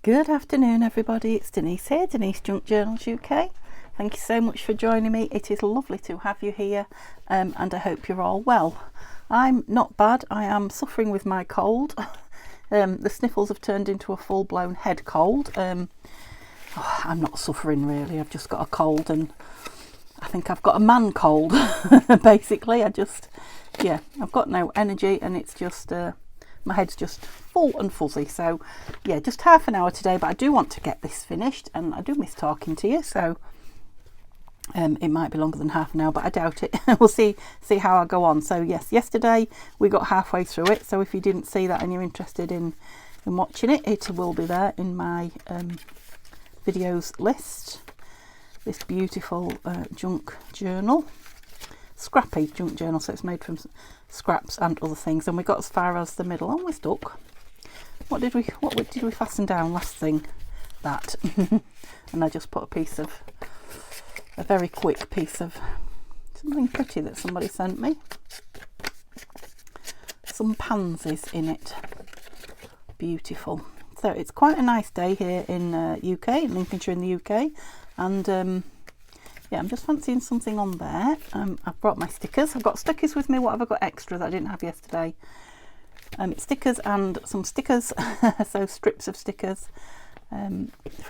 Good afternoon everybody, it's Denise here, Denise Junk Journals UK. Thank you so much for joining me. It is lovely to have you here and I hope you're all well. I'm not bad, I am suffering with my cold. The sniffles have turned into a full-blown head cold. I'm not suffering really, I've just got a cold and I think I've got a man cold basically. I've got no energy and it's just my head's just full and fuzzy. So yeah, just half an hour today, but I do want to get this finished and I do miss talking to you, so it might be longer than half an hour, but I doubt it. We'll see how I go on. So yes, yesterday we got halfway through it, so if you didn't see that and you're interested in watching it, it will be there in my videos list. This beautiful junk journal, scrappy junk journal, so it's made from scraps and other things, and we got as far as the middle and we're stuck. What did we fasten down last thing? That. And I just put a very quick piece of something pretty that somebody sent me, some pansies in it. Beautiful. So it's quite a nice day here in UK, in Lincolnshire in the UK, and yeah, I'm just fancying something on there. I've brought my stickers. I've got stickers with me. What have I got extra that I didn't have yesterday? Stickers and some stickers, so strips of stickers.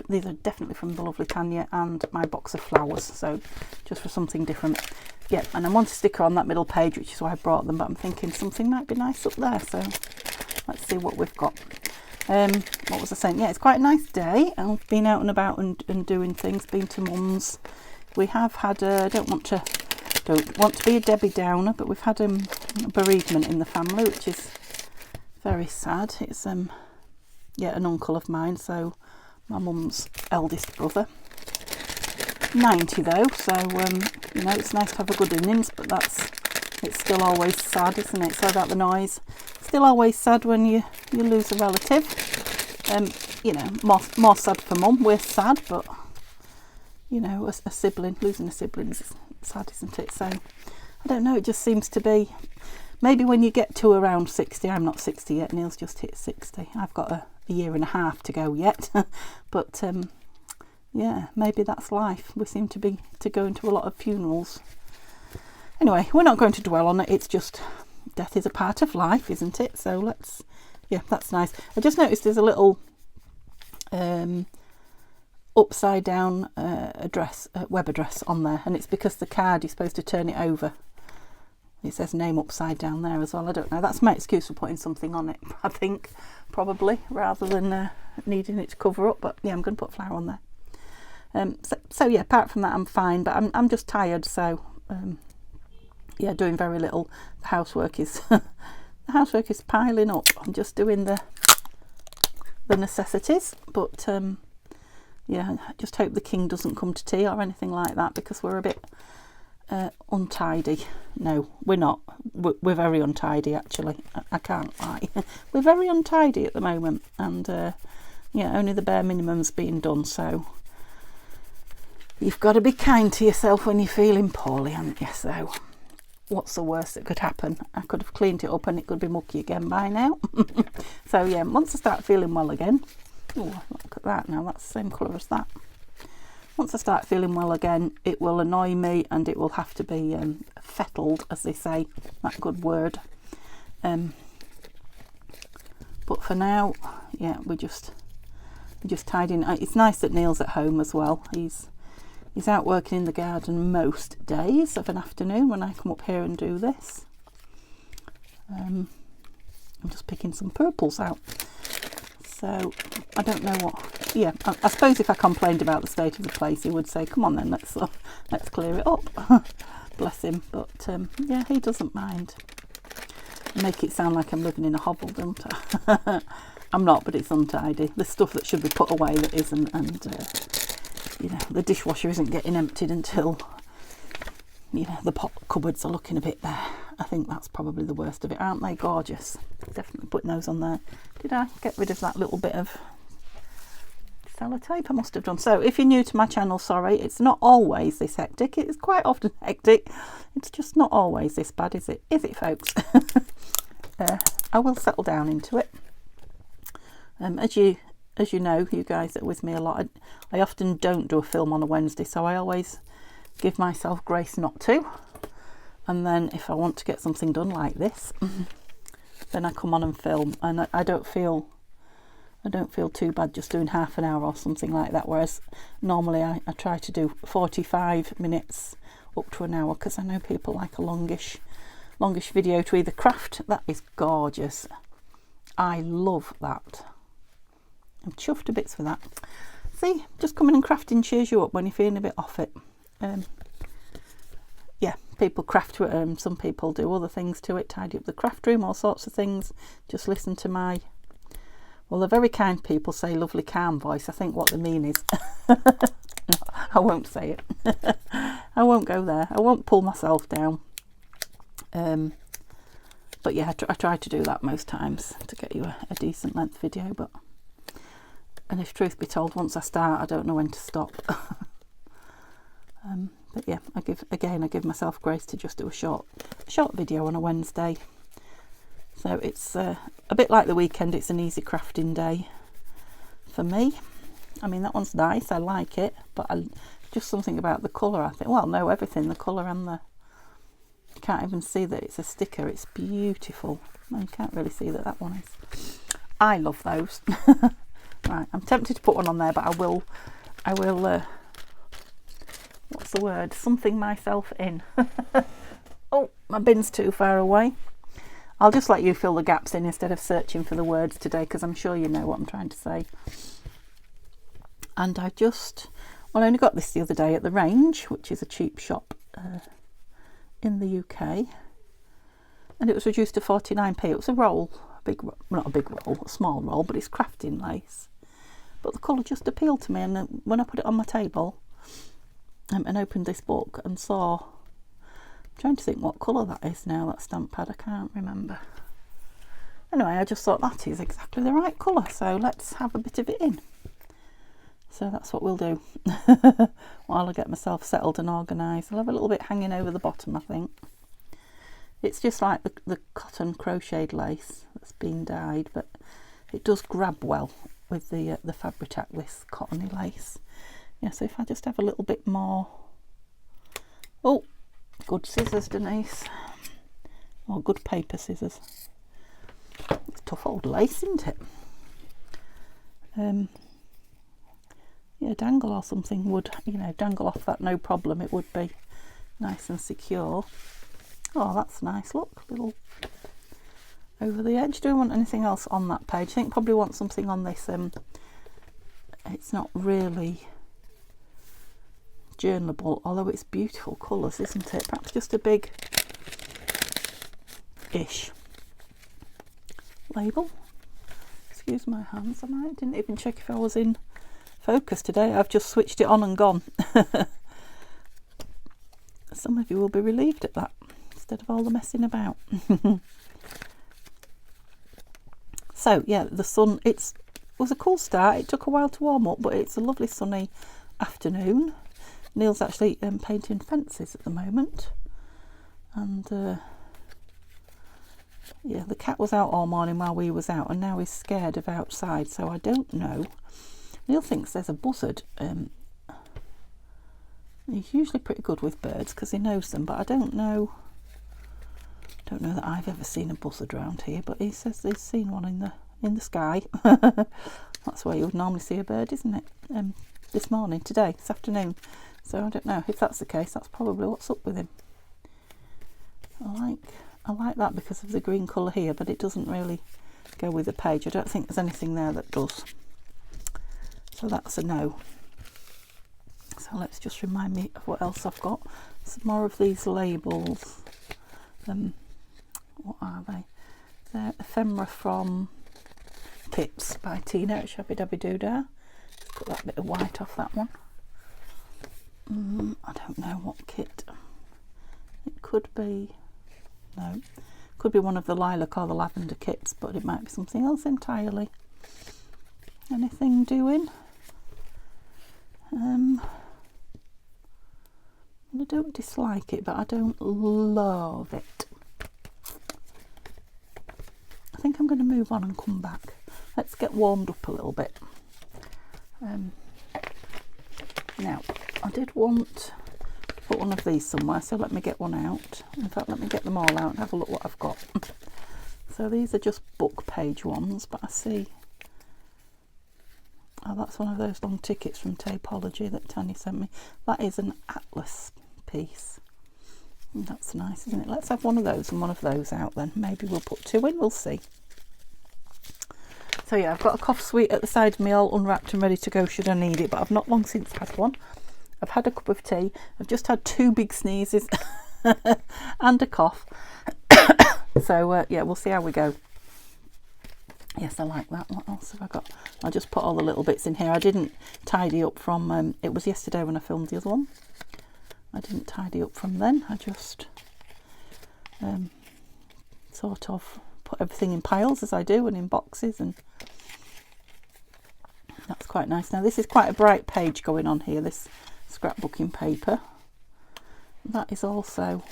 These are definitely from the lovely Tanya, and my box of flowers, so just for something different. Yeah, and I want a sticker on that middle page, which is why I brought them, but I'm thinking something might be nice up there, so let's see what we've got. What was I saying? Yeah, it's quite a nice day. I've been out and about and doing things, been to mum's. We have had don't want to be a Debbie Downer, but we've had a bereavement in the family, which is very sad. It's an uncle of mine, so my mum's eldest brother. 90 though, so it's nice to have a good innings, but it's still always sad, isn't it? Sorry about the noise. Still always sad when you lose a relative. More sad for mum. We're sad, but a sibling, losing a sibling is sad, isn't it? So I don't know, it just seems to be, maybe when you get to around 60, I'm not 60 yet, Neil's just hit 60. I've got a year and a half to go yet, but yeah, maybe that's life. We seem to go into a lot of funerals. Anyway, we're not going to dwell on it, it's just death is a part of life, isn't it? So that's nice. I just noticed there's a little upside down web address on there, and it's because the card you're supposed to turn it over. It says name upside down there as well. I don't know, that's my excuse for putting something on it, I think, probably, rather than needing it to cover up. But yeah, I'm going to put a flower on there. So yeah, apart from that I'm fine, but I'm just tired, so yeah, doing very little. The housework is piling up. I'm just doing the necessities, but yeah, I just hope the king doesn't come to tea or anything like that, because we're a bit untidy. No, we're not. We're very untidy, actually. I can't lie. We're very untidy at the moment, and yeah, only the bare minimum's being done. So you've got to be kind to yourself when you're feeling poorly, haven't you? So what's the worst that could happen? I could have cleaned it up and it could be mucky again by now. So yeah, once I start feeling well again. Oh, look at that now, that's the same colour as that. Once I start feeling well again, it will annoy me and it will have to be fettled, as they say, that good word. But for now, yeah, we're just tidying. It's nice that Neil's at home as well. He's out working in the garden most days of an afternoon when I come up here and do this. I'm just picking some purples out. So I don't know what. Yeah, I suppose if I complained about the state of the place, he would say, "Come on then, let's clear it up." Bless him. But yeah, he doesn't mind. Make it sound like I'm living in a hovel, don't I? I'm not, but it's untidy. There's stuff that should be put away that isn't, and the dishwasher isn't getting emptied until the pot cupboards are looking a bit bare. I think that's probably the worst of it. Aren't they gorgeous? Definitely putting those on there. Did I get rid of that little bit of sellotape? I must have done. So if you're new to my channel, sorry, it's not always this hectic. It's quite often hectic. It's just not always this bad, is it? Is it, folks? I will settle down into it. As you as you know, you guys that are with me a lot, I often don't do a film on a Wednesday, so I always give myself grace not to. And then if I want to get something done like this, then I come on and film, and I don't feel too bad just doing half an hour or something like that, whereas normally I try to do 45 minutes up to an hour, because I know people like a longish video to either craft. That is gorgeous. I love that. I'm chuffed to bits with that. See, just coming and crafting cheers you up when you're feeling a bit off it. Yeah, people craft to it. Some people do other things to it, tidy up the craft room, all sorts of things. Just listen to my, well, the very kind people say lovely calm voice. I think what they mean is, no, I won't say it. I won't go there. I won't pull myself down. But yeah, I try to do that most times to get you a decent length video. And if truth be told, once I start, I don't know when to stop. But yeah, I give myself grace to just do a short video on a Wednesday. So it's a bit like the weekend. It's an easy crafting day for me. I mean, that one's nice. I like it, but just something about the colour. I think, well, no, everything, the colour and the. You can't even see that it's a sticker. It's beautiful. No, you can't really see that one is. I love those. Right, I'm tempted to put one on there, but I will. What's the word? Something myself in. Oh, my bin's too far away. I'll just let you fill the gaps in instead of searching for the words today, because I'm sure you know what I'm trying to say. And I only got this the other day at the Range, which is a cheap shop in the UK, and it was reduced to 49p. It was a roll, not a big roll, a small roll, but it's crafting lace. But the colour just appealed to me, and when I put it on my table and opened this book and saw, I'm trying to think what colour that is now, that stamp pad, I can't remember. Anyway, I just thought that is exactly the right colour, so let's have a bit of it in. So that's what we'll do while I get myself settled and organised. I'll have a little bit hanging over the bottom, I think. It's just like the cotton crocheted lace that's been dyed, but it does grab well with the Fabri-Tac, this cottony lace. Yeah, so if I just have a little bit more. Oh, good scissors, Denise. Oh, good paper scissors. It's tough old lace, isn't it? Yeah, dangle or something would, dangle off that, no problem. It would be nice and secure. Oh, that's nice. Look, little over the edge. Do I want anything else on that page? I think probably want something on this. It's not really journalable, although it's beautiful colours, isn't it? Perhaps just a big-ish label. Excuse my hands. I didn't even check if I was in focus today. I've just switched it on and gone. Some of you will be relieved at that, instead of all the messing about. So yeah, the sun, was a cool start. It took a while to warm up, but it's a lovely sunny afternoon. Neil's actually painting fences at the moment, and yeah, the cat was out all morning while we was out, and now he's scared of outside, so I don't know. Neil thinks there's a buzzard. He's usually pretty good with birds because he knows them, but I don't know that I've ever seen a buzzard around here, but he says he's seen one in the sky. That's where you would normally see a bird, isn't it? This afternoon. So I don't know if that's the case. That's probably what's up with him. I like that because of the green colour here, but it doesn't really go with the page. I don't think there's anything there that does. So that's a no. So let's just remind me of what else I've got. Some more of these labels. What are they? They're ephemera from Kits by Tina at Shabby Dabby Doodah. Let's put that bit of white off that one. I don't know what kit. It could be, no, could be one of the lilac or the lavender kits, but it might be something else entirely. Anything doing? I don't dislike it, but I don't love it. I think I'm going to move on and come back. Let's get warmed up a little bit. would want to put one of these somewhere, so let me get one out. In fact, let me get them all out and have a look what I've got. So these are just book page ones, but I see, oh, that's one of those long tickets from Tapology that Tanya sent me. That is an atlas piece. That's nice, isn't it? Let's have one of those and one of those out then. Maybe we'll put two in, we'll see. So yeah, I've got a cough sweet at the side of me all unwrapped and ready to go should I need it, but I've not long since had one. I've had a cup of tea. I've just had 2 big sneezes and a cough. So yeah, we'll see how we go. Yes, I like that. What else have I got? I'll just put all the little bits in here. I didn't tidy up from, it was yesterday when I filmed the other one. I didn't tidy up from then. I just sort of put everything in piles as I do and in boxes, and that's quite nice. Now this is quite a bright page going on here, this scrapbooking paper. That is also,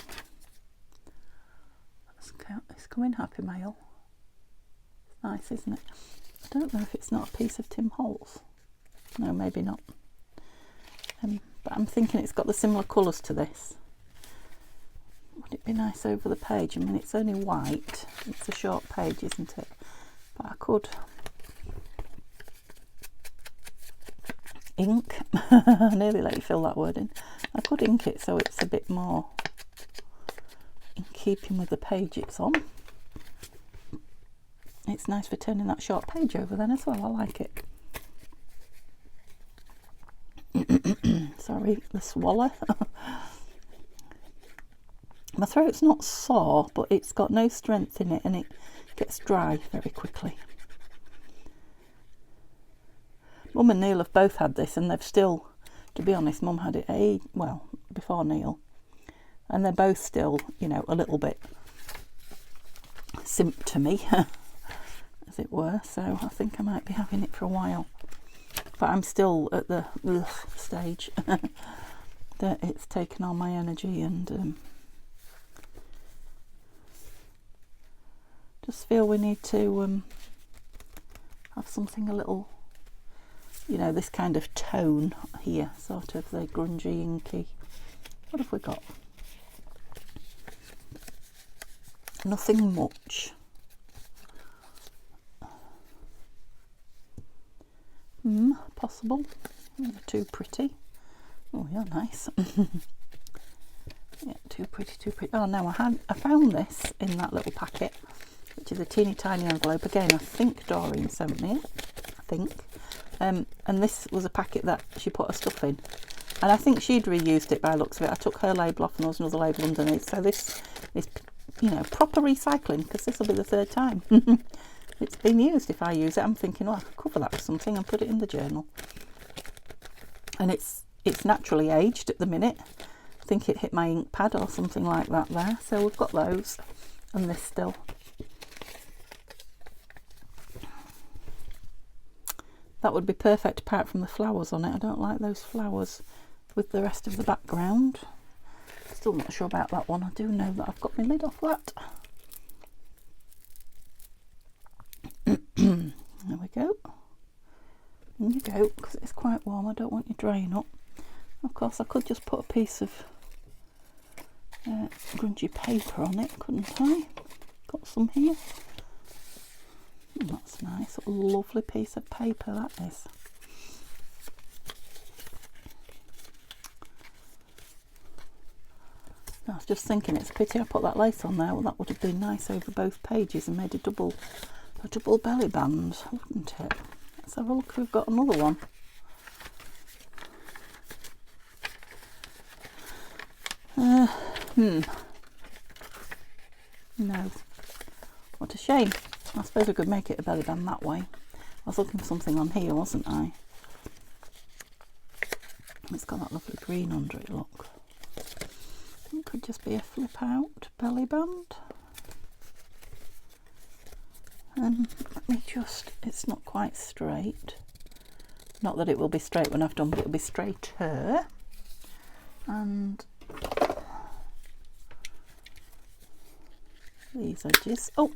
it's coming Happy Mail. It's nice, isn't it? I don't know if it's not a piece of Tim Holtz. No, maybe not. But I'm thinking it's got the similar colours to this. Would it be nice over the page? I mean, it's only white. It's a short page, isn't it? But I could ink. I nearly let you fill that word in. I could ink it so it's a bit more in keeping with the page it's on. It's nice for turning that short page over then as well. I like it. Sorry, the swallow. My throat's not sore, but it's got no strength in it and it gets dry very quickly. Mum and Neil have both had this, and they've still, to be honest, Mum had it well before Neil, and they're both still, you know, a little bit symptomy, as it were. So I think I might be having it for a while. But I'm still at the stage that it's taken all my energy, and just feel we need to have something a little, you know, this kind of tone here, sort of the grungy, inky. What have we got? Nothing much. Possible. They're too pretty. Oh, you're nice. Yeah, too pretty, too pretty. Oh no, I found this in that little packet, which is a teeny tiny envelope. Again, I think Doreen sent me it. I think. And this was a packet that she put her stuff in, and I think she'd reused it by the looks of it. I took her label off and there was another label underneath. So this is, you know, proper recycling, because this will be the 3rd time it's been used. If I use it, I'm thinking, oh, I could cover that with something and put it in the journal. And it's naturally aged at the minute. I think it hit my ink pad or something like that there. So we've got those, and this still. That would be perfect apart from the flowers on it. I don't like those flowers with the rest of the background. Still not sure about that one. I do know that I've got my lid off that. There we go. In you go, because it's quite warm. I don't want you drying up. Of course, I could just put a piece of grungy paper on it, couldn't I? Got some here. Oh, that's nice. A lovely piece of paper, that is. I was just thinking, it's a pity I put that lace on there. Well, that would have been nice over both pages and made a double belly band, wouldn't it? Let's have a look if we've got another one. No. What a shame. I suppose we could make it a belly band that way. I was looking for something on here, wasn't I? It's got that lovely green under it, look. It could just be a flip out belly band. And let me just, it's not quite straight. Not that it will be straight when I've done, but it'll be straighter. And these edges. Oh!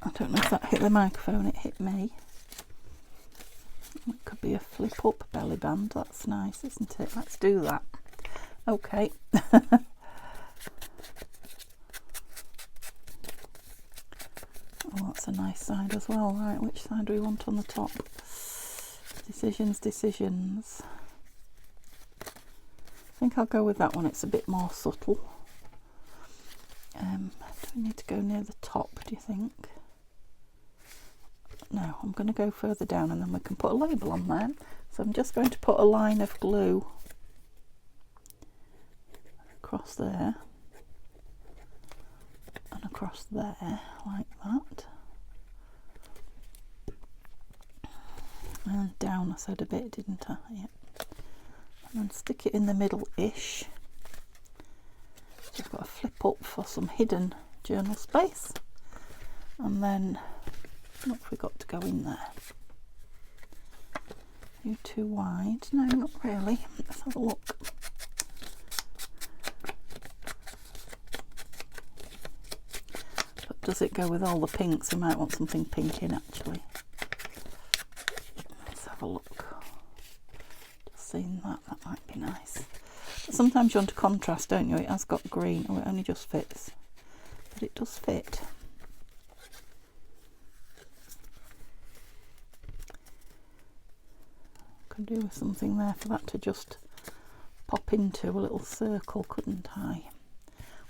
I don't know if that hit the microphone, it hit me. It could be a flip up belly band. That's nice, isn't it? Let's do that. Okay. Oh, that's a nice side as well. Right, which side do we want on the top? Decisions. I think I'll go with that one. It's a bit more subtle. Do we need to go near the top, do you think? No, I'm going to go further down and then we can put a label on there. So I'm just going to put a line of glue across there and across there, like that. And down I said a bit, didn't I? Yeah. And then stick it in the middle-ish. So I've got a flip up for some hidden journal space. And then, what have we got to go in there? You too wide? No, not really. Let's have a look. But does it go with all the pinks? We might want something pink in actually. Let's have a look. Just seeing that might be nice. But sometimes you want to contrast, don't you? It has got green. Oh, it only just fits. But it does fit. Could do with something there for that to just pop into a little circle, couldn't I?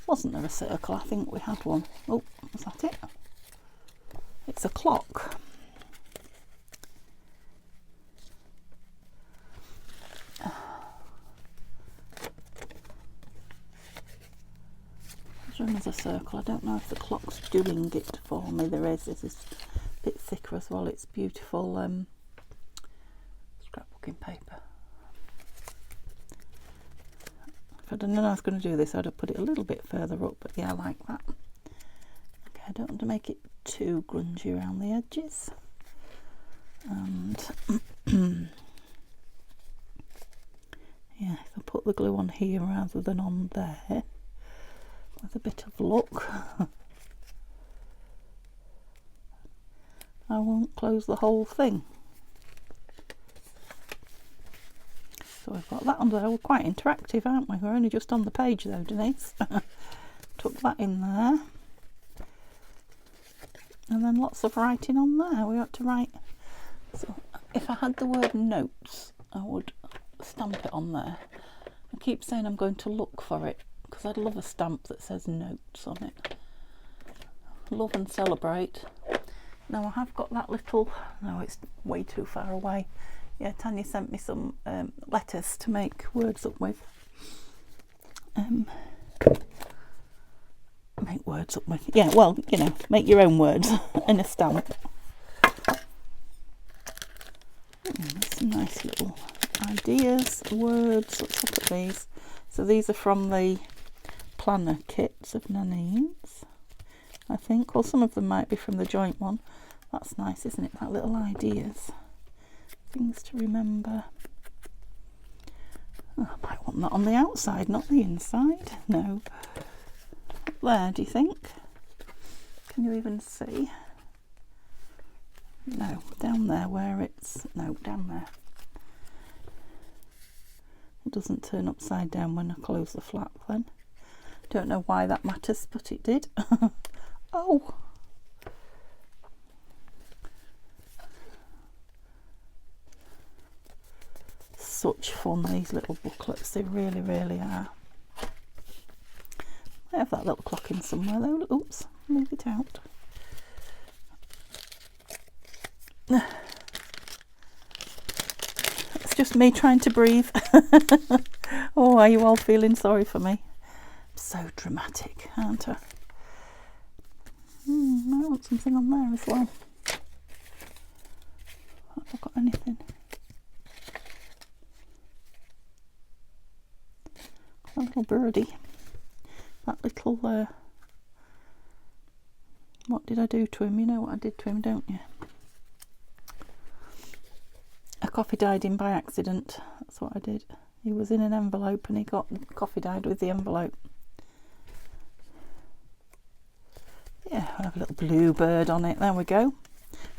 Wasn't there a circle? I think we had one. Oh, was that it? It's a clock. There's a circle. I don't know if the clock's doing it for me. There is. This is a bit thicker as well. It's beautiful scrapbooking paper. If I didn't know I was going to do this, I'd have put it a little bit further up, but yeah, I like that. Okay, I don't want to make it too grungy around the edges. And yeah, if I put the glue on here rather than on there, with a bit of luck, I won't close the whole thing. So we've got that on there. We're quite interactive, aren't we? We're only just on the page though, Denise. Tuck that in there. And then lots of writing on there. We ought to write. So if I had the word notes, I would stamp it on there. I keep saying I'm going to look for it because I'd love a stamp that says notes on it. Love and celebrate. Now I have got that little, no, it's way too far away. Yeah, Tanya sent me some letters to make words up with. Make words up with. Yeah, well, you know, make your own words in a stamp. There's some nice little ideas, words. Let's look at these. So these are from the planner kits of Nanine's, I think. Well, some of them might be from the joint one. That's nice, isn't it? That little ideas. Things to remember. Oh, I might want that on the outside, not the inside. No. Up there, do you think? Can you even see? No, down there where it's... No, down there. It doesn't turn upside down when I close the flap then. Don't know why that matters, but it did. Oh! Such fun, these little booklets, they really, really are. I have that little clock in somewhere though. Oops, move it out. It's just me trying to breathe. Oh, are you all feeling sorry for me? I'm so dramatic, aren't I? I want something on there as well. Have I got anything? A little birdie. That little, what did I do to him? You know what I did to him, don't you? I coffee dyed him by accident. That's what I did. He was in an envelope and he got coffee dyed with the envelope. Yeah, I have a little blue bird on it. There we go.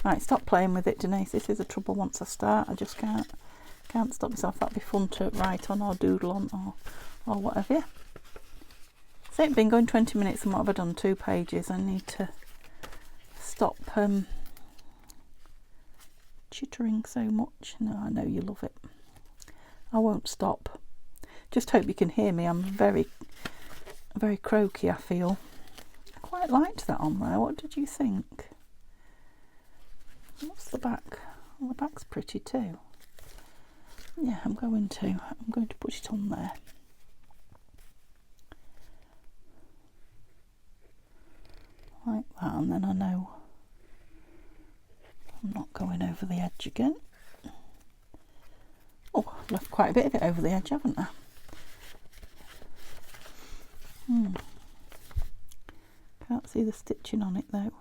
Right, stop playing with it, Denise. This is the trouble once I start. I just can't stop myself. That'd be fun to write on or doodle on or whatever. Yeah. So it's been going 20 minutes and what have I done? 2 pages. I need to stop chittering so much. No, I know you love it. I won't stop. Just hope you can hear me. I'm very, very croaky, I feel. I quite liked that on there. What did you think? What's the back? Well, the back's pretty too. Yeah, I'm going to put it on there. Like that, and then I know I'm not going over the edge again. Oh, I've left quite a bit of it over the edge, haven't I? Can't see the stitching on it though.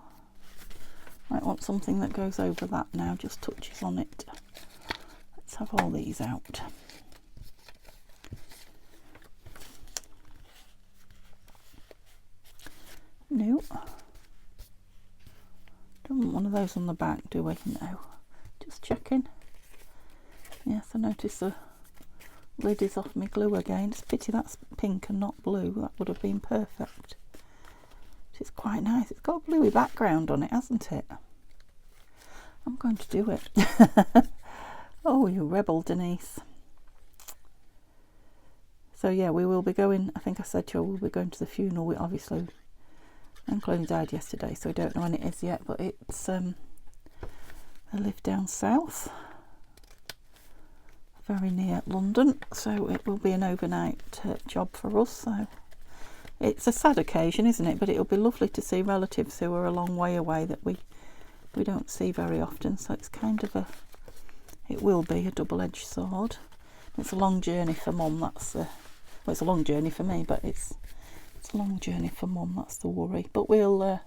Might want something that goes over that now, just touches on it. Let's have all these out. No. Don't want one of those on the back, do we? No. Just checking. Yes, I noticed the lid is off my glue again. It's a pity that's pink and not blue. That would have been perfect. It's quite nice. It's got a bluey background on it, hasn't it? I'm going to do it. Oh, you rebel, Denise. So yeah, we will be going, I think I said to you, we'll be going to the funeral. We obviously, Uncle only died yesterday, so I don't know when it is yet, but it's, I live down south, very near London, so it will be an overnight job for us. So it's a sad occasion, isn't it? But it'll be lovely to see relatives who are a long way away that we don't see very often. So it's kind of it will be a double-edged sword. It's a long journey for Mum. That's well, it's a long journey for me, but it's a long journey for Mum. That's the worry. But we'll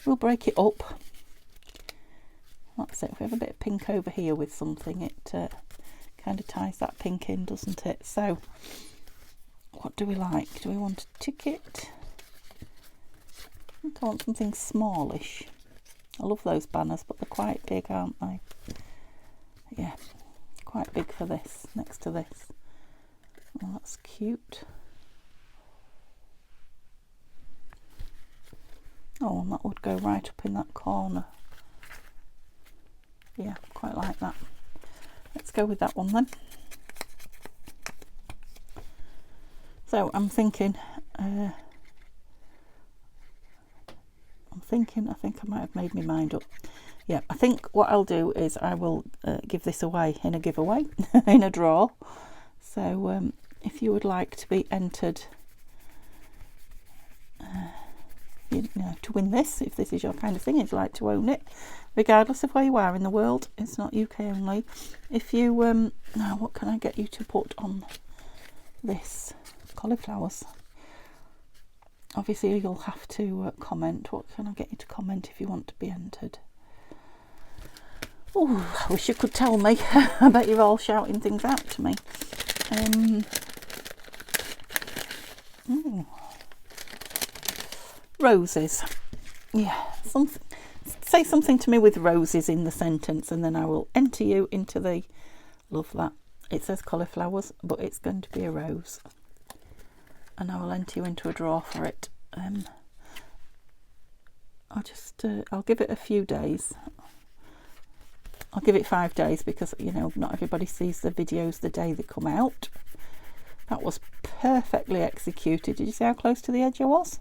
break it up. That's it. If we have a bit of pink over here with something, it kind of ties that pink in, doesn't it? So what do we like? Do we want a ticket? I think I want something smallish. I love those banners, but they're quite big, aren't they? Yeah, quite big for this, next to this. Oh, that's cute. Oh, and that would go right up in that corner. Yeah, quite like that. Let's go with that one then. So I'm thinking, I think I might have made my mind up. Yeah, I think what I'll do is I will give this away in a giveaway, in a draw. So if you would like to be entered to win this, if this is your kind of thing, if you'd like to own it, regardless of where you are in the world, it's not UK only. If you, now what can I get you to put on this? Cauliflowers. Obviously you'll have to comment. What can I get you to comment if you want to be entered? Oh, I wish you could tell me. I bet you're all shouting things out to me. Roses. Yeah, something. Say something to me with roses in the sentence, and then I will enter you into the. Love that. It says cauliflowers, but it's going to be a rose, and I will enter you into a draw for it. I'll give it a few days. I'll give it 5 days because, you know, not everybody sees the videos the day they come out. That was perfectly executed. Did you see how close to the edge I was?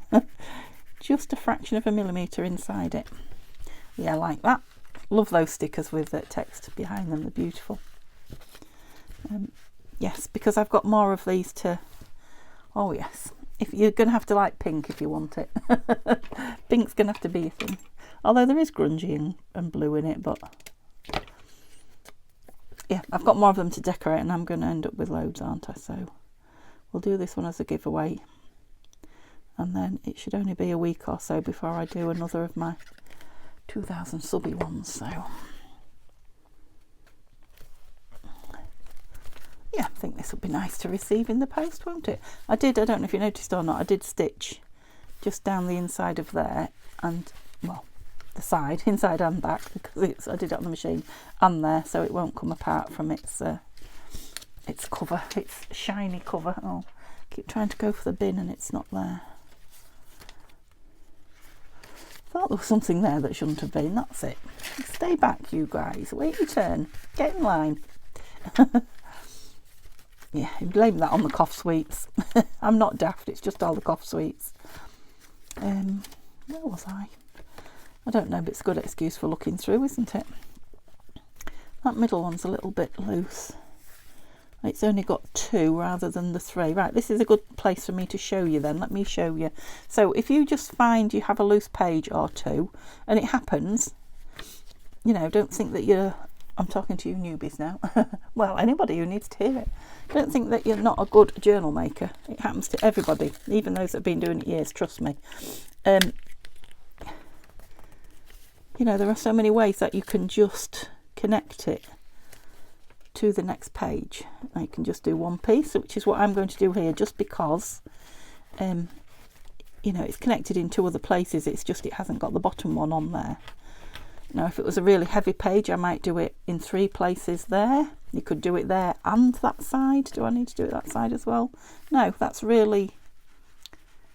Just a fraction of a millimetre inside it. Yeah, I like that. Love those stickers with the text behind them. They're beautiful. Yes, because I've got more of these to... Oh, yes. If you're going to have to like pink if you want it. Pink's going to have to be a thing. Although there is grungy and blue in it, but... Yeah, I've got more of them to decorate and I'm going to end up with loads, aren't I? So we'll do this one as a giveaway. And then it should only be a week or so before I do another of my 2000 subby ones. So yeah, I think this will be nice to receive in the post, won't it? I don't know if you noticed or not, I did stitch just down the inside of there, and well, the side, inside and back, because I did it on the machine and there, so it won't come apart from its cover, its shiny cover. Oh, I keep trying to go for the bin and it's not there. Thought there was something there that shouldn't have been. That's it. Stay back, you guys. Wait your turn. Get in line. Yeah, blame that on the cough sweets. I'm not daft. It's just all the cough sweets. Where was I? I don't know, but it's a good excuse for looking through, isn't it? That middle one's a little bit loose. It's only got 2 rather than the 3. Right, this is a good place for me to show you then. Let me show you. So if you just find you have a loose page or 2, and it happens, you know, don't think that I'm talking to you newbies now. Well, anybody who needs to hear it. Don't think that you're not a good journal maker. It happens to everybody, even those that have been doing it years, trust me. You know, there are so many ways that you can just connect it to the next page. I can just do one piece, which is what I'm going to do here, just because you know, it's connected in 2 other places. It's just it hasn't got the bottom one on there. Now if it was a really heavy page, I might do it in 3 places there. You could do it there and that side. Do I need to do it that side as well? No, that's really,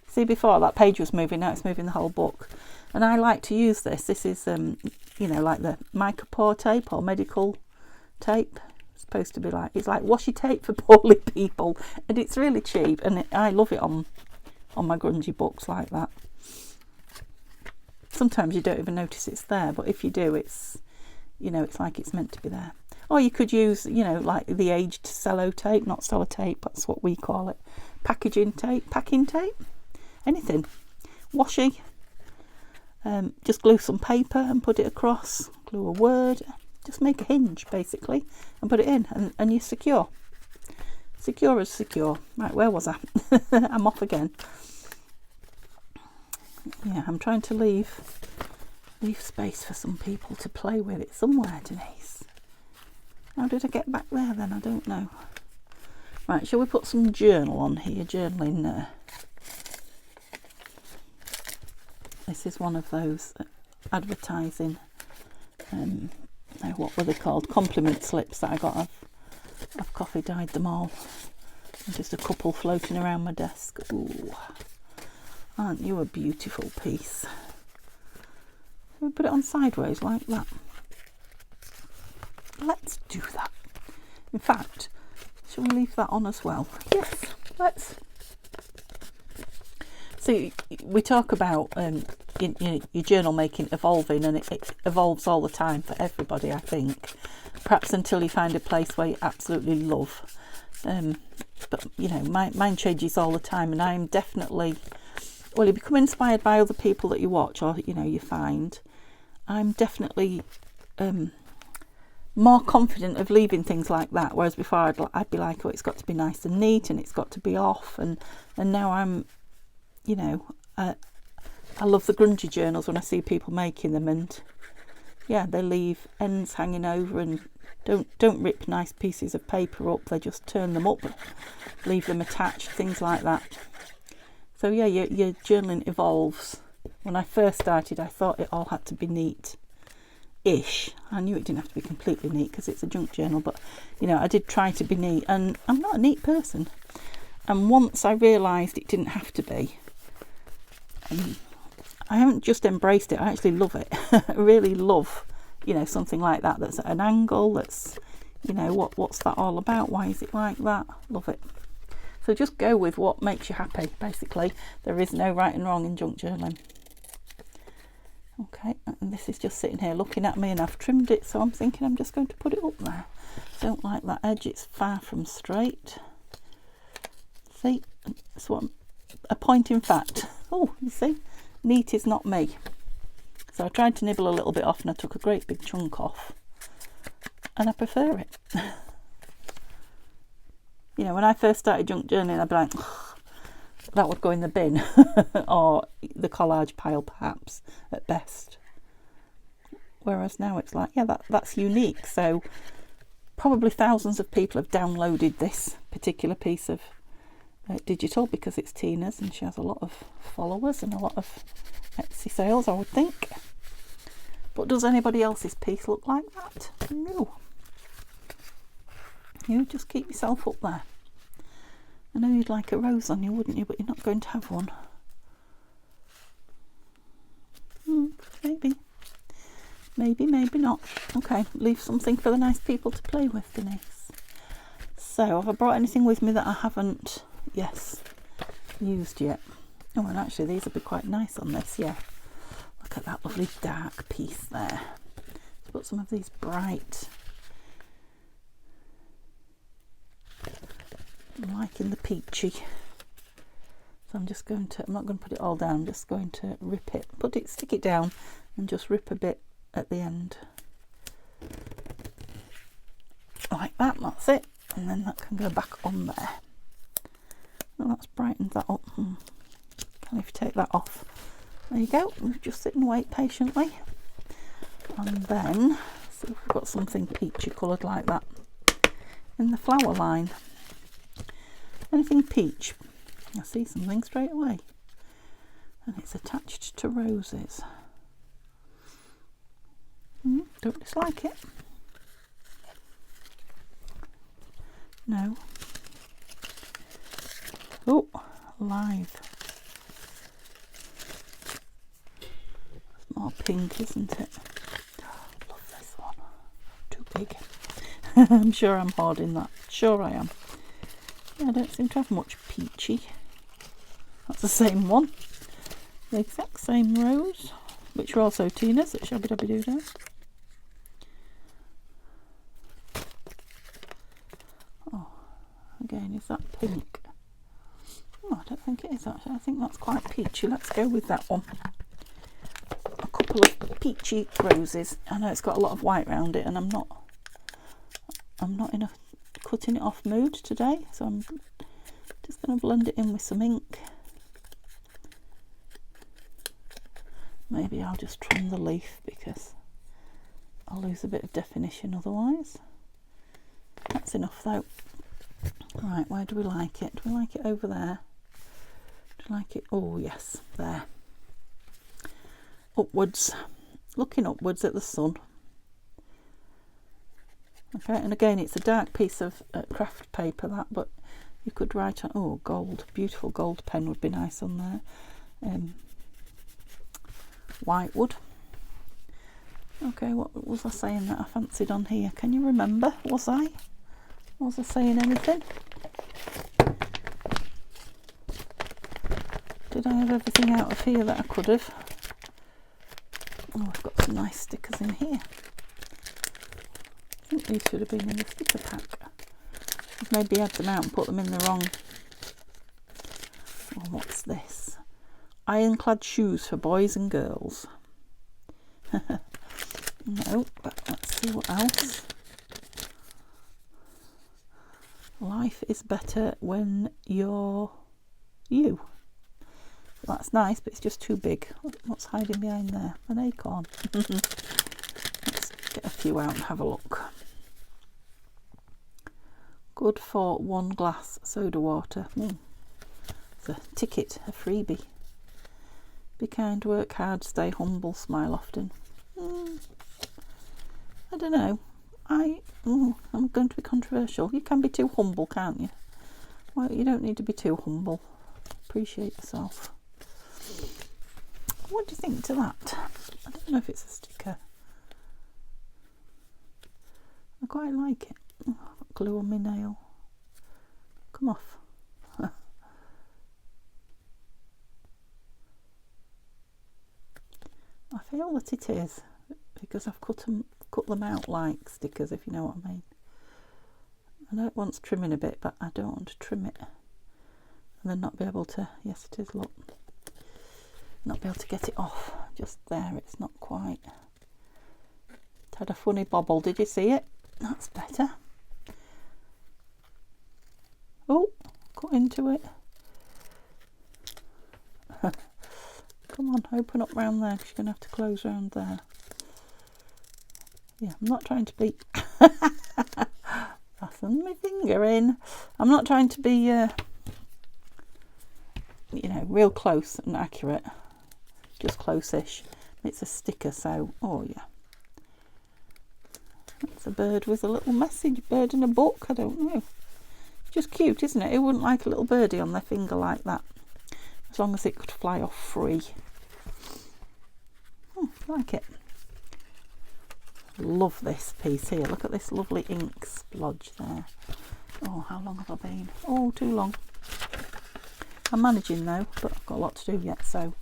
see, before that page was moving, now it's moving the whole book. And I like to use this. This is you know, like the micropore tape or medical tape. Supposed to be like, it's like washi tape for poorly people, and it's really cheap, and I love it on my grungy books like that. Sometimes you don't even notice it's there, but if you do, it's, you know, it's like it's meant to be there. Or you could use, you know, like the aged sellotape, not sellotape, that's what we call it, packaging tape, packing tape, anything, washi. Just glue some paper and put it across, glue a word. Just make a hinge basically and put it in, and you're secure. Secure as secure. Right, where was I? I'm off again. Yeah, I'm trying to leave space for some people to play with it somewhere, Denise. How did I get back there then? I don't know. Right, shall we put some journal on here? Journaling there. This is one of those advertising what were they called? Compliment slips that I got. I've coffee dyed them all. And just a couple floating around my desk. Ooh, aren't you a beautiful piece? Can we put it on sideways like that? Let's do that. In fact, shall we leave that on as well? Yes, let's. See, we talk about your journal making evolving, and it evolves all the time for everybody, I think. Perhaps until you find a place where you absolutely love. But, you know, mine changes all the time, and I'm definitely, well, you become inspired by other people that you watch or, you know, you find. I'm definitely more confident of leaving things like that, whereas before I'd be like, oh, it's got to be nice and neat and it's got to be off, and now I'm, you know, I love the grungy journals when I see people making them, and yeah, they leave ends hanging over and don't rip nice pieces of paper up, they just turn them up, leave them attached, things like that. So yeah, your journaling evolves. When I first started, I thought it all had to be neat-ish. I knew it didn't have to be completely neat because it's a junk journal, but you know, I did try to be neat, and I'm not a neat person. And once I realised it didn't have to be, I haven't just embraced it, I actually love it. I really love, you know, something like that, that's at an angle, that's, you know, what's that all about? Why is it like that? Love it. So just go with what makes you happy, basically. There is no right and wrong in junk journaling. Okay, and this is just sitting here looking at me, and I've trimmed it, so I'm thinking I'm just going to put it up there. Don't like that edge, it's far from straight. See, that's what a point in fact. Oh, you see, neat is not me. So I tried to nibble a little bit off, and I took a great big chunk off, and I prefer it. You know, when I first started junk journaling, I'd be like, that would go in the bin or the collage pile perhaps at best. Whereas now it's like, yeah, that's unique. So probably thousands of people have downloaded this particular piece of digital because it's Tina's, and she has a lot of followers and a lot of Etsy sales, I would think. But does anybody else's piece look like that? No. You just keep yourself up there. I know you'd like a rose on you, wouldn't you? But you're not going to have one. Maybe. Maybe, maybe not. Okay, leave something for the nice people to play with, Denise. So, have I brought anything with me that I haven't, used yet? Oh, and actually these would be quite nice on this, yeah. Look at that lovely dark piece there. Let's put some of these bright. I'm liking the peachy. So I'm just going to, I'm not going to put it all down, I'm just going to rip it, stick it down and just rip a bit at the end. Like that, that's it. And then that can go back on there. Well, that's brightened that up. And if you take that off, there you go. We'll just sit and wait patiently. And then, see if we've got something peachy coloured like that in the flower line. Anything peach. I see something straight away. And it's attached to roses. Don't dislike it. No. Oh, live. It's more pink, isn't it? Love this one. Too big. I'm sure I'm hoarding that. Sure I am. Yeah, I don't seem to have much peachy. That's the same one. The exact same rose, which are also Tina's at Shabby Dabby Doo Dah. Oh, again, is that pink? Oh, I don't think it is actually. I think that's quite peachy. Let's go with that one. A couple of peachy roses. I know it's got a lot of white around it, and I'm not in a cutting it off mood today, so I'm just going to blend it in with some ink. Maybe I'll just trim the leaf because I'll lose a bit of definition otherwise. That's enough though. Right, where do we like it? Do we like it over there? Do we like it? Oh yes, there. Upwards. Looking upwards at the sun. Okay, and again it's a dark piece of craft paper that, but you could write on, oh, gold, beautiful gold pen would be nice on there. White wood. Okay, what was I saying that I fancied on here? Can you remember? Was I saying anything? Did I have everything out of here that I could have? Oh, I've got some nice stickers in here. I think these should have been in the sticker pack. I've maybe had them out and put them in the wrong. Oh, what's this? Ironclad shoes for boys and girls. No, but let's see what else. Life is better when you're you. That's nice, but it's just too big. What's hiding behind there? An acorn. Let's get a few out and have a look. Good for 1 glass soda water. It's a ticket, a freebie. Be kind, work hard, stay humble, smile often. I don't know. I'm going to be controversial. You can be too humble, can't you? Well, you don't need to be too humble. Appreciate yourself. What do you think to that? I don't know if it's a sticker. I quite like it. Oh, I've got glue on my nail. Come off. I feel that it is, because I've cut them out like stickers, if you know what I mean. I know it wants trimming a bit, but I don't want to trim it and then not be able to, yes it is, look, not be able to get it off. Just there, it's not quite. It had a funny bobble, did you see it? That's better. Oh, cut into it. Come on, open up round there, because you're going to have to close round there. Yeah, I'm not trying to be... Fasten my finger in. I'm not trying to be, you know, real close and accurate. Just close-ish. It's a sticker, so, oh yeah. It's a bird with a little message, bird in a book, I don't know. Just cute, isn't it? Who wouldn't like a little birdie on their finger like that? As long as it could fly off free. Like it. Love this piece here. Look at this lovely ink splodge there. Oh, how long have I been? Oh, too long. I'm managing though, but I've got a lot to do yet, so.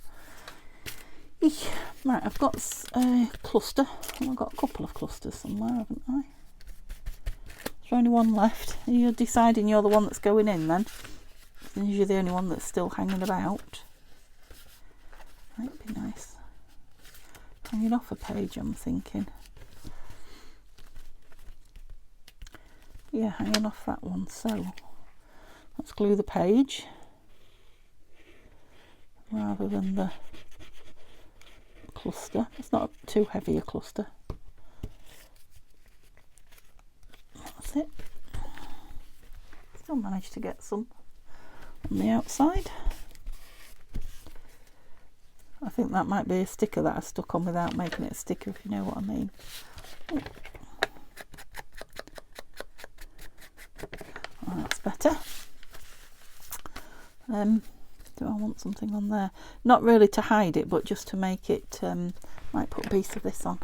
Eesh. Right, I've got a cluster. I've got a couple of clusters somewhere, haven't I? There's only one left. You're deciding you're the one that's going in then. Since you're the only one that's still hanging about. Might be nice. Hanging off a page, I'm thinking. Yeah, hanging off that one. So let's glue the page rather than the cluster. It's not too heavy a cluster. That's it. Still managed to get some on the outside. I think that might be a sticker that I stuck on without making it a sticker, if you know what I mean. Oh, that's better. Do I want something on there? Not really to hide it, but just to make it, might put a piece of this on.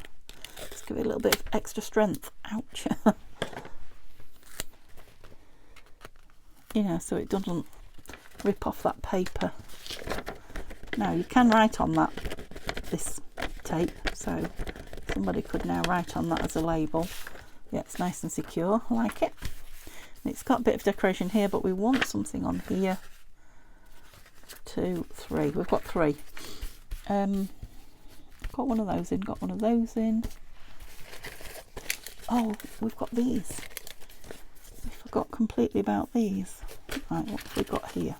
Just give it a little bit of extra strength. Ouch. You know, so it doesn't rip off that paper. Now you can write on that, this tape, so somebody could now write on that as a label. Yeah, it's nice and secure. I like it. And it's got a bit of decoration here, but we want something on here. 2, 3. We've got 3. Got one of those in, got one of those in. Oh, we've got these. We forgot completely about these. Right, what have we got here?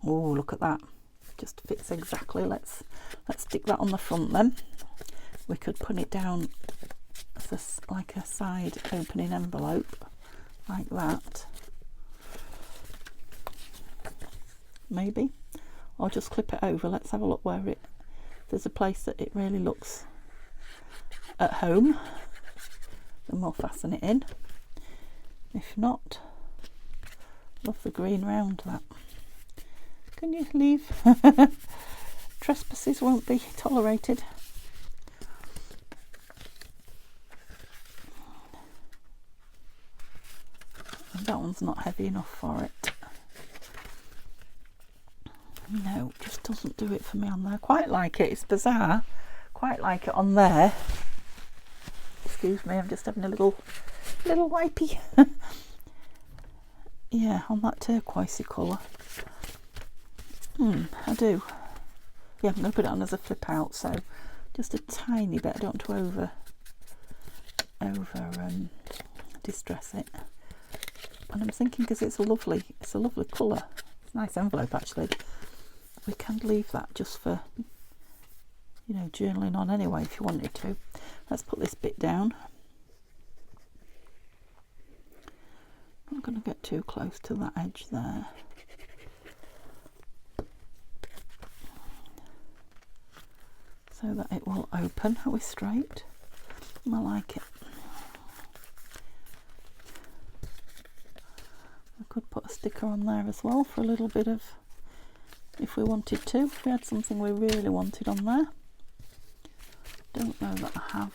Oh, look at that. Just fits exactly. Let's stick that on the front then. We could put it down as like a side opening envelope, like that. Maybe. Or just clip it over. Let's have a look where there's a place that it really looks at home. Then we'll fasten it in. If not, love the green round that. Can you leave? Trespasses won't be tolerated. And that one's not heavy enough for it. No, just doesn't do it for me on there. Quite like it. It's bizarre. Quite like it on there. Excuse me, I'm just having a little wipey. Yeah, on that turquoisey colour. I do. Yeah, I'm going to put it on as a flip out, so just a tiny bit. I don't want to over distress it. And I'm thinking, because it's a lovely colour. It's a nice envelope actually. We can leave that just for, you know, journaling on anyway if you wanted to. Let's put this bit down. I'm not going to get too close to that edge there. So that it will open. Are we straight? I like it. I could put a sticker on there as well for a little bit of, if we wanted to, if we had something we really wanted on there. Don't know that I have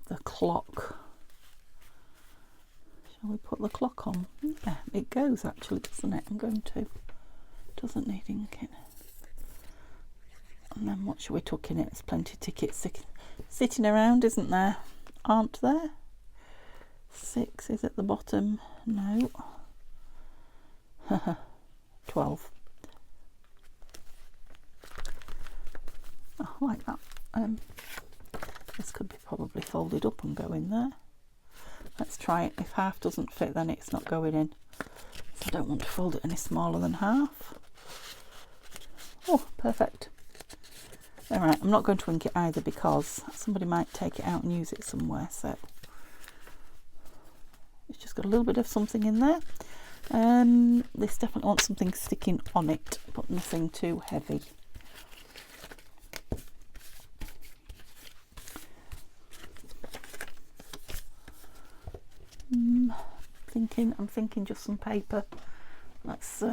the clock. Shall we put the clock on? Yeah, it goes actually, doesn't it? I'm going to. Doesn't need inking. And then what should we tuck in it? There's plenty of tickets sitting around, isn't there? Aren't there? 6 is at the bottom. No. 12. Oh, I like that. This could be probably folded up and go in there. Let's try it. If half doesn't fit, then it's not going in. So I don't want to fold it any smaller than half. Oh, perfect. Alright, I'm not going to ink it either because somebody might take it out and use it somewhere, so it's just got a little bit of something in there. This definitely wants something sticking on it, but nothing too heavy. I'm thinking just some paper. Let's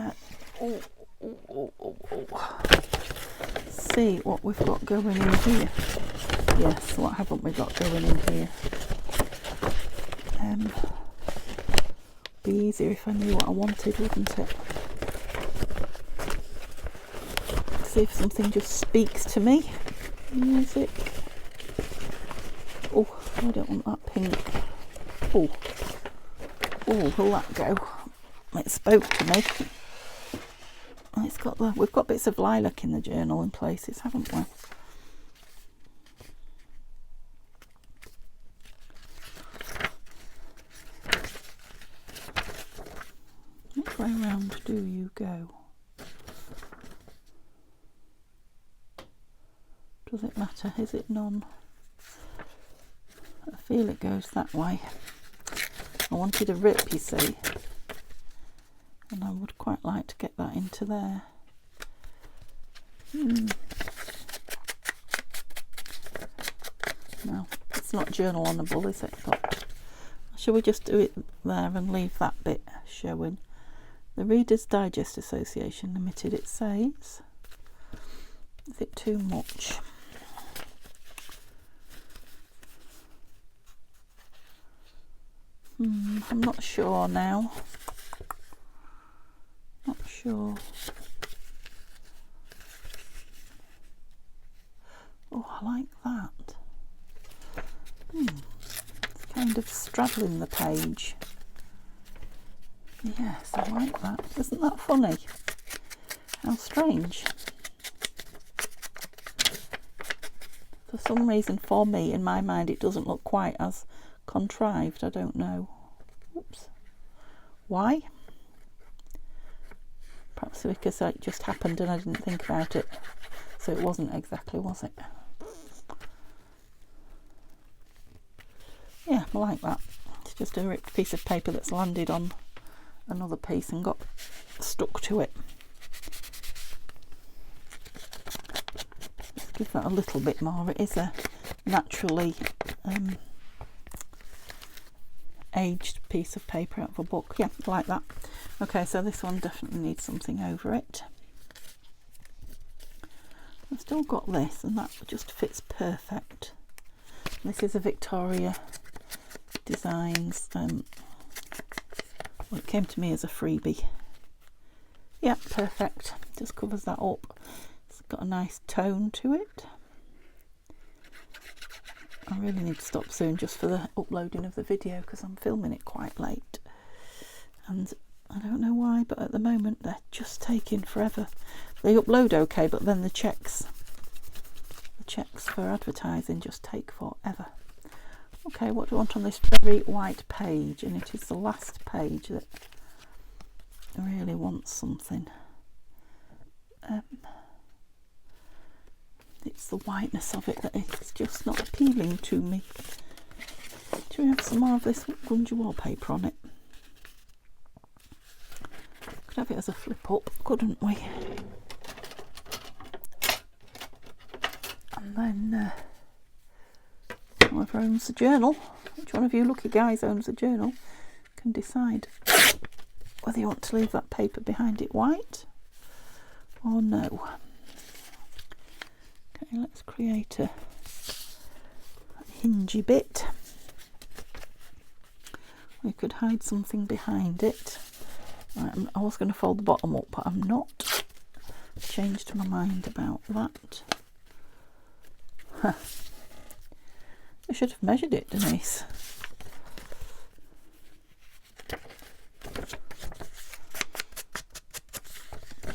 see what we've got going in here. Yes, what haven't we got going in here? Be easier if I knew what I wanted, wouldn't it? See if something just speaks to me. Music. Oh, I don't want that pink. Oh, will that go? It spoke to me. It's got we've got bits of lilac in the journal in places, haven't we? Which way round do you go? Does it matter? Is it none? I feel it goes that way. I wanted a rip, you see, and I would quite like to get that into there. No, it's not journal-onable, is it? But shall we just do it there and leave that bit showing? The Reader's Digest Association Limited, it says. Is it too much? I'm not sure now. Not sure. Oh, I like that. It's kind of straddling the page. Yes, I like that. Isn't that funny? How strange. For some reason, for me, in my mind, it doesn't look quite as contrived. I don't know. Oops. Why? Perhaps because it just happened and I didn't think about it. So it wasn't exactly, was it? Yeah, I like that. It's just a ripped piece of paper that's landed on another piece and got stuck to it. Let's give that a little bit more. It is a naturally aged piece of paper out of a book. Yeah, like that. Okay, so this one definitely needs something over it. I've still got this, and that just fits perfect. This is a Victoria Designs. Well, it came to me as a freebie. Yeah, perfect. Just covers that up. It's got a nice tone to it. I really need to stop soon just for the uploading of the video because I'm filming it quite late, and I don't know why, but at the moment they're just taking forever. They upload okay, but then the checks for advertising just take forever. Okay, what do I want on this very white page? And it is the last page that really wants something. It's the whiteness of it that is just not appealing to me. Do we have some more of this grungy wallpaper on it? Could have it as a flip up, couldn't we? And then whoever owns the journal, which one of you lucky guys owns the journal, can decide whether you want to leave that paper behind it white or no. Okay, let's create a hingy bit. We could hide something behind it. I was going to fold the bottom up, but I'm not. Changed my mind about that. Huh. I should have measured it, Denise.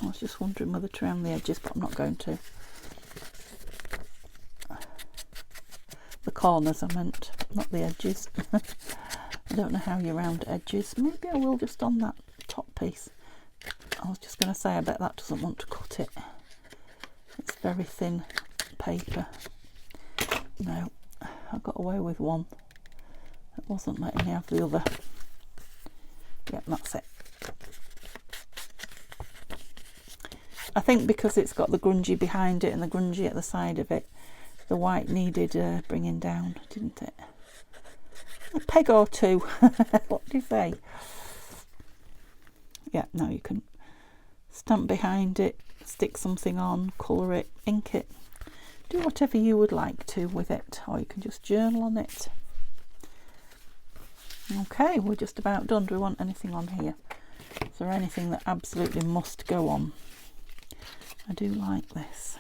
I was just wondering whether to round the edges, but I'm not going to. The corners I meant, not the edges. I don't know how you round edges. Maybe I will just on that top piece. I was just going to say, I bet that doesn't want to cut it. It's very thin paper. No, I got away with one. It wasn't letting me have the other. Yep, that's it. I think because it's got the grungy behind it and the grungy at the side of it, the white needed bringing down, didn't it? A peg or two. What do you say? Yeah, now you can stamp behind it, stick something on, colour it, ink it, do whatever you would like to with it, or you can just journal on it. Okay, we're just about done. Do we want anything on here? Is there anything that absolutely must go on? I do like this.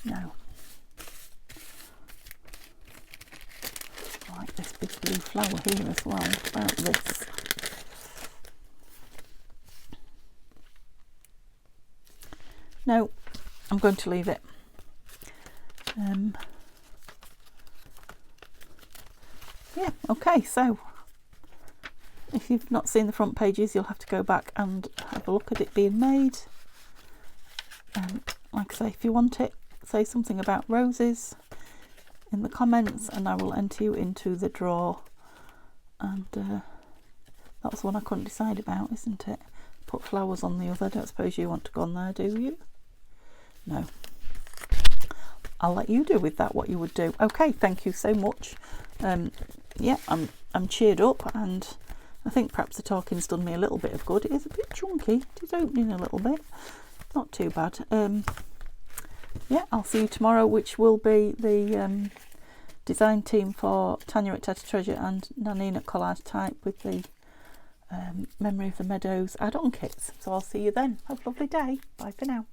No. I like this big blue flower here as well. What about this? No, I'm going to leave it. Yeah, okay, so if you've not seen the front pages, you'll have to go back and have a look at it being made. Like I say, if you want it, say something about roses in the comments and I will enter you into the draw. And that's one I couldn't decide about, isn't it? Put flowers on the other. I don't suppose you want to go on there, do you? No. I'll let you do with that what you would do. Okay, thank you so much. Yeah, I'm cheered up, and I think perhaps the talking's done me a little bit of good. It is a bit chunky. It is opening a little bit. Not too bad. Yeah, I'll see you tomorrow, which will be the design team for Tanya at Tatty Treasure and Nanine at Collage Type with the Memory of the Meadows add-on kits. So I'll see you then. Have a lovely day. Bye for now.